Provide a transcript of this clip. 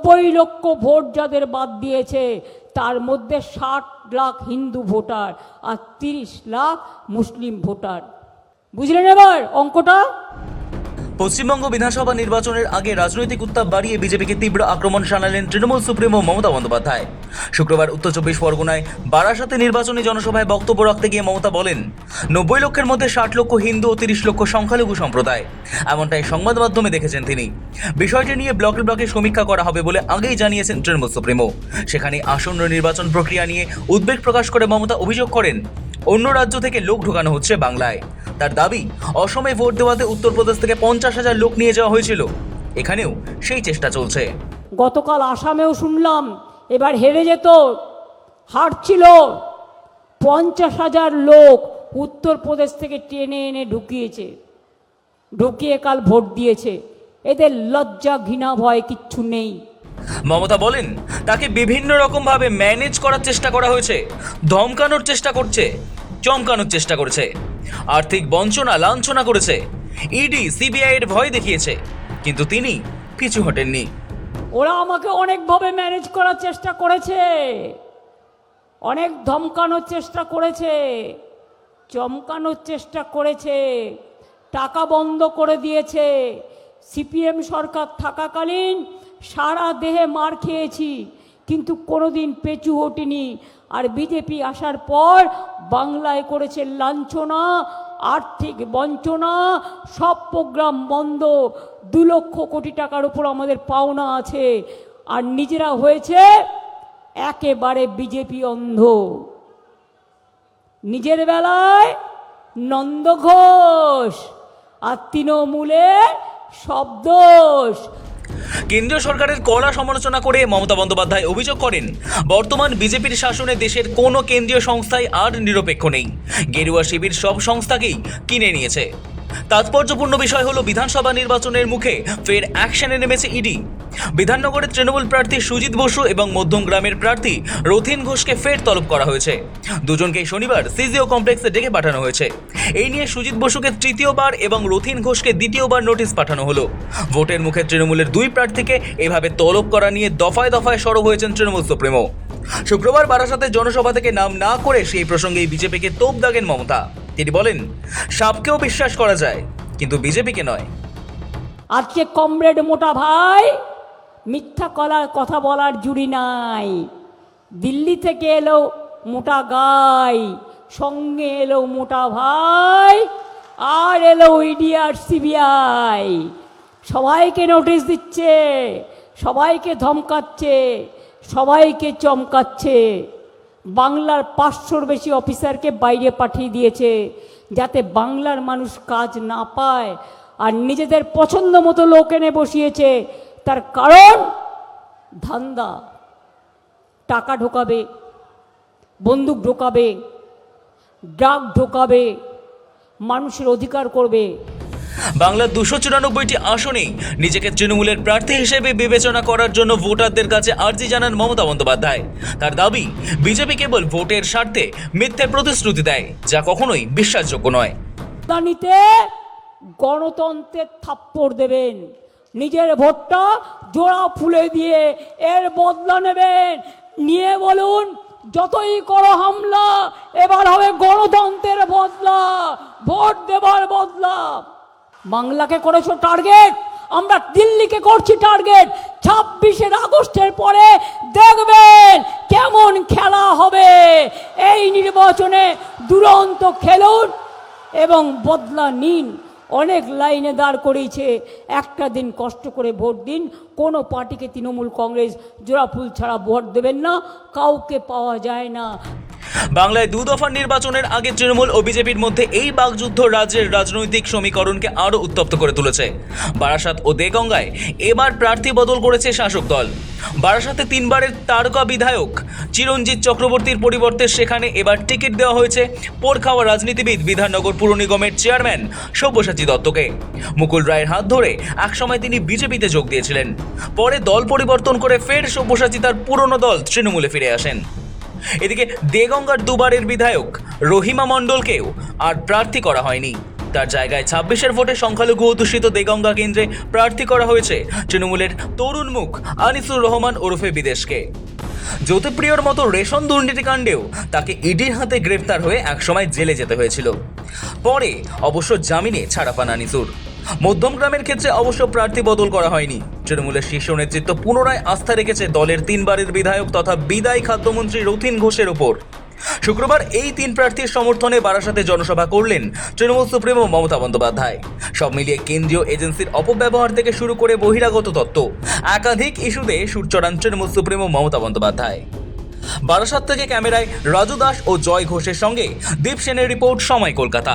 90 লক্ষ ভোট যাদের বাদ দিয়েছে তার মধ্যে 60 লাখ হিন্দু ভোটার আর 30 লাখ মুসলিম ভোটার। বুঝলেন এবার অঙ্কটা? পশ্চিমবঙ্গ বিধানসভা নির্বাচনের আগে রাজনৈতিক উত্তাপ বাড়িয়ে বিজেপিকে তীব্র আক্রমণ শানালেন তৃণমূল সুপ্রিমো মমতা বন্দ্যোপাধ্যায়। শুক্রবার উত্তর 24 পরগনায় বারাসাতে নির্বাচনী জনসভায় বক্তব্য রাখতে গিয়ে মমতা বলেন, 90 লক্ষের মধ্যে 60 লক্ষ হিন্দু ও 30 লক্ষ সংখ্যালঘু সম্প্রদায়। এমনটাই সংবাদ মাধ্যমে দেখেছেন তিনি। বিষয়টি নিয়ে ব্লকে ব্লকে সমীক্ষা করা হবে বলে আগেই জানিয়েছেন তৃণমূল সুপ্রিমো। সেখানে আসন্ন নির্বাচন প্রক্রিয়া নিয়ে উদ্বেগ প্রকাশ করে মমতা অভিযোগ করেন, অন্য রাজ্য থেকে লোক ঢোকানো হচ্ছে বাংলায়। তার দাবি, অসমে ভোট দেওয়াতে উত্তরপ্রদেশ থেকে 50,000 লোক নিয়ে যাওয়া হয়েছিল, এখানেও সেই চেষ্টা চলছে। গতকাল আসামেও শুনলাম এবার হেরে যেত, হারছিল, 50,000 লোক উত্তরপ্রদেশ থেকে টেনে এনে ঢুকিয়ে কাল ভোট দিয়েছে। এদের লজ্জা ঘৃণা ভয় কিচ্ছু নেই। মমতা বলেন, তাকে বিভিন্ন রকম ভাবে ম্যানেজ করার চেষ্টা করা হয়েছে, ধমকানোর চেষ্টা করছে, চমকানোর চেষ্টা করেছে, আর্থিক বঞ্চনা লাঞ্ছনা করেছে, ইডি সিবিআই এর ভয় দেখিয়েছে, কিন্তু তিনি পিছু হটেননি। ওরা আমাকে অনেকভাবে ম্যানেজ করার চেষ্টা করেছে, অনেক ধমকানোর চেষ্টা করেছে, চমকানোর চেষ্টা করেছে, টাকা বন্ধ করে দিয়েছে। সিপিএম সরকার থাকাকালীন সারা দেহে মার খেয়েছি, কিন্তু কোনোদিন পেছু হটিনি। আর বিজেপি আসার পর বাংলায় করেছে লাঞ্ছনা, আর্থিক বঞ্চনা, সব প্রোগ্রাম বন্ধ, 2 লক্ষ কোটি টাকার উপর আমাদের পাওনা আছে। আর নিজেরা হয়েছে একেবারে বিজেপি অন্ধ। নিজের বেলায় নন্দ ঘোষ আর তৃণমূলে সব দোষ। কেন্দ্রীয় সরকারের কড়া সমালোচনা করে মমতা বন্দ্যোপাধ্যায় অভিযোগ করেন, বর্তমান বিজেপির শাসনে দেশের কোনো কেন্দ্রীয় সংস্থাই আর নিরপেক্ষ নেই, গেরুয়া শিবির সব সংস্থাকেই কিনে নিয়েছে। তাৎপর্যপূর্ণ বিষয় হলো, বিধানসভা নির্বাচনের মুখে ফের অ্যাকশনে নেমেছে ইডি। বিধাননগরের তৃণমূল প্রার্থী সুজিত বসু এবং মধ্যমগ্রামের প্রার্থী রথিন ঘোষকে ফের তলব করা হয়েছে। দুজনকেই শনিবার সিজিও কমপ্লেক্সে ডেকে পাঠানো হয়েছে। এই নিয়ে সুজিত বসুকে তৃতীয়বার এবং রথিন ঘোষকে দ্বিতীয়বার নোটিশ পাঠানো হলো। ভোটের মুখে তৃণমূলের 2 প্রার্থীকে এভাবে তলব করা নিয়ে দফায় দফায় সরব হয়েছেন তৃণমূল সুপ্রিমো। শুক্রবার বারাসাতে জনসভা থেকে নাম না করে সেই প্রসঙ্গেই বিজেপিকে তোপ দাগেন মমতা। তিনি বলেন, সাপকেও বিশ্বাস করা যায়, কিন্তু বিজেপিকে নয়। আজকে কমরেড মোটা ভাই মিথ্যা কথা বলার জুড়ি নাই। দিল্লি থেকে এলো মোটা গাই, সঙ্গে এলো মোটা ভাই, আর এলো ইডি আর সিবিআই। সবাইকে নোটিশ দিচ্ছে, সবাইকে ধমকাচ্ছে, সবাইকে চমকাচ্ছে। বাংলার 500-র বেশি অফিসারকে বাইরে পাঠিয়ে দিয়েছে, যাতে বাংলার মানুষ কাজ না পায়। আর নিজেদের পছন্দ মতো লোক এনে বসিয়েছে। তার কারণ ধান্দা, টাকা ঢোকাবে, বন্দুক ঢোকাবে, ড্রাগ ঢোকাবে, মানুষের অধিকার করবে। বাংলার 294টি আসনেই নিজেকে তৃণমূলের প্রার্থী হিসেবে বিবেচনা করার জন্য ভোটারদের কাছে আর্জি জানান মমতা বন্দ্যোপাধ্যায়। তার দাবি, বিজেপি কেবল ভোটের স্বার্থে মিথ্যে প্রতিশ্রুতি দেয়, যা কখনোই বিশ্বাসযোগ্য নয়। নিতে গণতন্ত্রের থাপ্পড় দেবেন, নিজের ভোটটা জোড়া ফুলে দিয়ে এর বদলা নেবেন। নিয়ে বলুন, যতই করো হামলা, এবার হবে গণতন্ত্রের বদলা, ভোট দেবার বদলা। বাংলাকে করেছো টার্গেট, আমরা দিল্লিকে করছি টার্গেট। 26শে আগস্টের পরে দেখবেন কেমন খেলা হবে। এই নির্বাচনে দুরন্ত খেলুন এবং বদলা নিন। অনেক লাইনে দাঁড় করিয়েছে, একটা দিন কষ্ট করে ভোট দিন। কোনো পার্টিকে তৃণমূল কংগ্রেস জোড়া ফুল ছাড়া ভোট দেবেন না, কাউকে পাওয়া যায় না। বাংলায় 2 দফার নির্বাচনের আগে তৃণমূল ও বিজেপির মধ্যে এই বাকযুদ্ধ রাজ্যের রাজনৈতিক সমীকরণকে আরও উত্তপ্ত করে তুলেছে। বারাসাত ও দেগঙ্গায় এবার প্রার্থী বদল করেছে শাসক দল। বারাসাতে 3বারের তারকা বিধায়ক চিরঞ্জিত চক্রবর্তীর পরিবর্তে সেখানে এবার টিকিট দেওয়া হয়েছে পোড়খাওয়া রাজনীতিবিদ বিধাননগর পুর নিগমের চেয়ারম্যান সব্যসাচী দত্তকে। মুকুল রায়ের হাত ধরে একসময় তিনি বিজেপিতে যোগ দিয়েছিলেন, পরে দল পরিবর্তন করে ফের সব্যসাচী তার পুরনো দল তৃণমূলে ফিরে আসেন। এদিকে দেগঙ্গার 2বারের বিধায়ক রহিমা মণ্ডলকেও আর প্রার্থী করা হয়নি। তার জায়গায় 26-এর ভোটে সংখ্যালঘু অধ্যুষিত দেগঙ্গা কেন্দ্রে প্রার্থী করা হয়েছে তৃণমূলের তরুণ মুখ আনিসুর রহমান ওরফে বিদেশকে। জ্যোতিপ্রিয়র মতো রেশন দুর্নীতিকাণ্ডেও তাকে ইডির হাতে গ্রেপ্তার হয়ে একসময় জেলে যেতে হয়েছিল। পরে অবশ্য জামিনে ছাড়া পান আনিসুর। মধ্যমগ্রামের ক্ষেত্রে অবশ্য প্রার্থী বদল করা হয়নি। তৃণমূলের শীর্ষ নেতৃত্ব পুনরায় আস্থা রেখেছে দলের 3বারের বিধায়ক তথা বিদায়ী খাদ্যমন্ত্রী রথীন ঘোষের ওপর। শুক্রবার এই 3 প্রার্থীর সমর্থনে বারাসাতে জনসভা করলেন তৃণমূল সুপ্রিমো মমতা বন্দ্যোপাধ্যায়। সব মিলিয়ে কেন্দ্রীয় এজেন্সির অপব্যবহার থেকে শুরু করে বহিরাগত তত্ত্ব একাধিক ইস্যুতে সুর চড়ান তৃণমূল সুপ্রিমো মমতা বন্দ্যোপাধ্যায়। বারাসাত থেকে ক্যামেরায় রাজু দাস ও জয় ঘোষের সঙ্গে দীপ সেনের রিপোর্ট, সময় কলকাতা।